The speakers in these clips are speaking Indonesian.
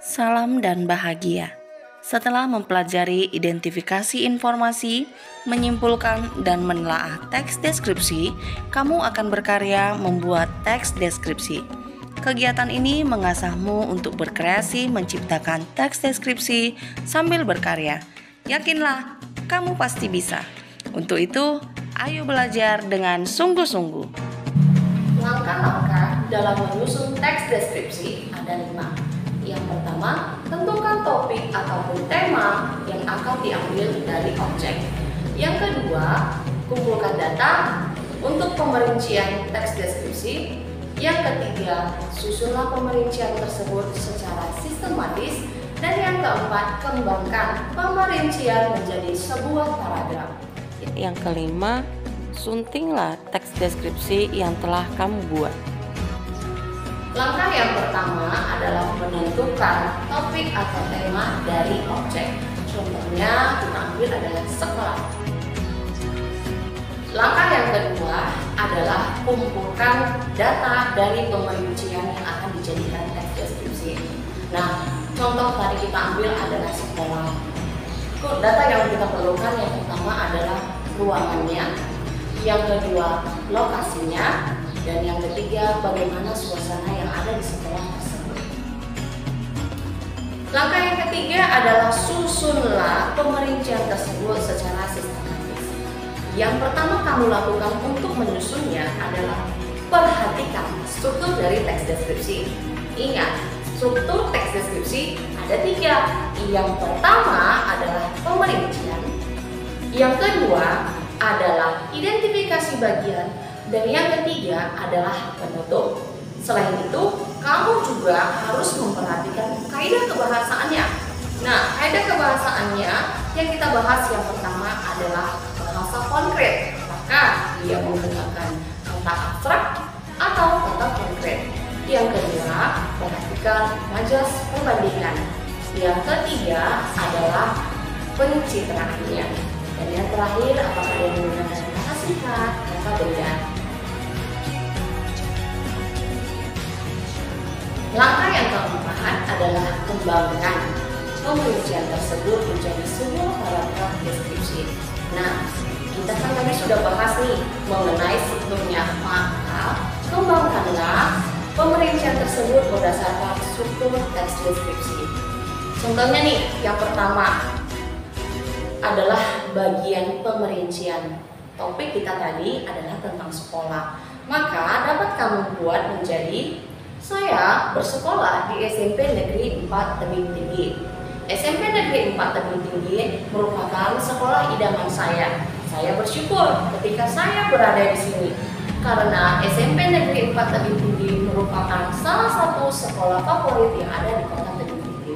Salam dan bahagia. Setelah mempelajari identifikasi informasi, menyimpulkan dan menelaah teks deskripsi, kamu akan berkarya membuat teks deskripsi. Kegiatan ini mengasahmu untuk berkreasi menciptakan teks deskripsi sambil berkarya. Yakinlah, kamu pasti bisa. Untuk itu, ayo belajar dengan sungguh-sungguh. Langkah-langkah dalam menyusun teks deskripsi ada 5. Yang pertama, tentukan topik ataupun tema yang akan diambil dari objek. Yang kedua, kumpulkan data untuk pemerincian teks deskripsi. Yang ketiga, susunlah pemerincian tersebut secara sistematis. Dan yang keempat, kembangkan pemerincian menjadi sebuah paragraf. Yang kelima, suntinglah teks deskripsi yang telah kamu buat. Langkah yang pertama adalah menentukan topik atau tema dari objek. Contohnya kita ambil adalah sekolah. Langkah yang kedua adalah kumpulkan data dari pemerincian yang akan dijadikan teks deskripsi. Nah, contoh tadi kita ambil adalah sekolah. Data yang kita perlukan yang pertama adalah ruangannya, yang kedua lokasinya, dan yang ketiga bagaimana suasana yang ada di sekolah tersebut. Langkah yang ketiga adalah susunlah pemerincian tersebut secara sistematis. Yang pertama kamu lakukan untuk menyusunnya adalah perhatikan struktur dari teks deskripsi. Ingat, struktur teks deskripsi ada 3. Yang pertama adalah pemerincian, yang kedua adalah identifikasi bagian, dan yang ketiga adalah penutup. Selain itu, kamu juga harus memperhatikan kaidah kebahasaannya. Nah, kaidah kebahasaannya yang kita bahas yang pertama adalah bahasa konkret. Maka dia menggunakan kata abstrak atau kata konkret. Yang kedua, perhatikan majas perbandingan. Yang ketiga adalah pencitraannya. Dan yang terakhir, apakah dia menggunakan kata singkat, kata benda. Langkah yang keempat adalah kembangkan pemerincian tersebut menjadi sebuah paragraf deskripsi. Nah, kita kan tadi sudah bahas nih mengenai strukturnya, maka kembangkanlah pemerincian tersebut berdasarkan struktur teks deskripsi. Contohnya nih, yang pertama adalah bagian pemerincian. Topik kita tadi adalah tentang sekolah. Maka dapat kamu buat menjadi saya bersekolah di SMP Negeri 4 Tebing Tinggi. SMP Negeri 4 Tebing Tinggi merupakan sekolah idaman saya. Saya bersyukur ketika saya berada di sini karena SMP Negeri 4 Tebing Tinggi merupakan salah satu sekolah favorit yang ada di Kota Tebing Tinggi.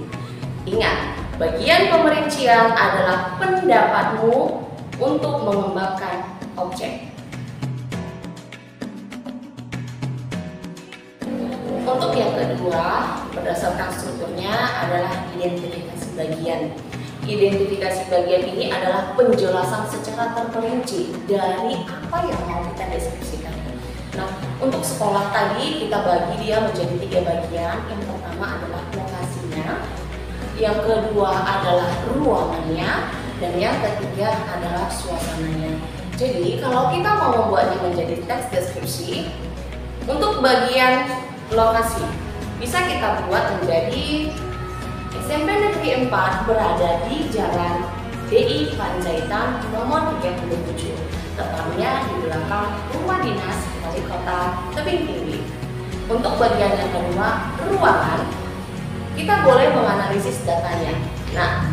Ingat, bagian pemerincian adalah pendapatmu untuk mengembangkan objek. Untuk yang kedua, berdasarkan strukturnya adalah identifikasi bagian. Identifikasi bagian ini adalah penjelasan secara terperinci dari apa yang mau kita deskripsikan. Nah, untuk sekolah tadi kita bagi dia menjadi 3 bagian. Yang pertama adalah lokasinya, yang kedua adalah ruangannya, dan yang ketiga adalah suasananya. Jadi kalau kita mau membuatnya menjadi teks deskripsi, untuk bagian lokasi bisa kita buat menjadi SMP Negeri 4 berada di Jalan DI Panjaitan nomor 37, tepatnya di belakang Rumah Dinas Wali Kota Tebing Tinggi. Untuk bagian yang kedua, ruangan, kita boleh menganalisis datanya. Nah,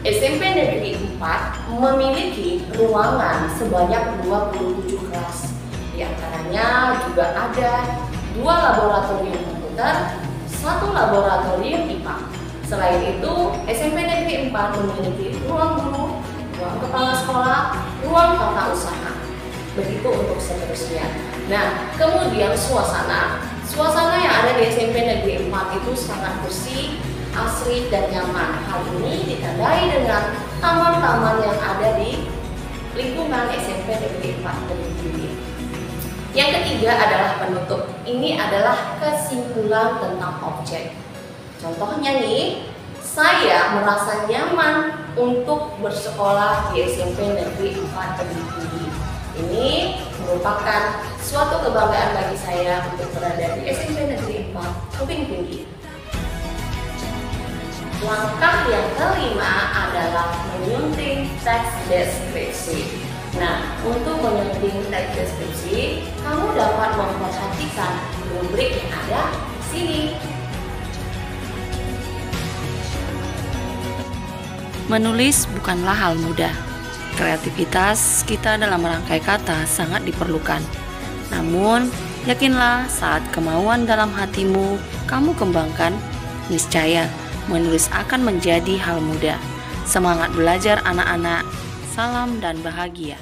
SMP Negeri 4 memiliki ruangan sebanyak 27 kelas. Di antaranya juga ada 2 laboratorium komputer, 1 laboratorium IPA. Selain itu, SMP Negeri 4 memiliki ruang guru, ruang kepala sekolah, ruang tata usaha. Begitu untuk seterusnya. Nah, kemudian suasana yang ada di SMP Negeri 4 itu sangat bersih, asri, dan nyaman. Hal ini ditandai dengan taman-taman yang ada di lingkungan SMP Negeri 4 Tebing Tinggi. Yang ketiga adalah penutup. Ini adalah kesimpulan tentang objek. Contohnya nih, saya merasa nyaman untuk bersekolah di SMP Negeri 4 Tebing Tinggi. Ini merupakan suatu kebanggaan bagi saya untuk berada di SMP Negeri 4 Tebing Tinggi. Langkah yang kelima adalah menyunting teks deskripsi. Nah, untuk menyunting teks deskripsi, kamu dapat memperhatikan rubrik yang ada di sini. Menulis bukanlah hal mudah. Kreativitas kita dalam merangkai kata sangat diperlukan. Namun, yakinlah saat kemauan dalam hatimu kamu kembangkan, niscaya menulis akan menjadi hal mudah. Semangat belajar anak-anak, salam dan bahagia.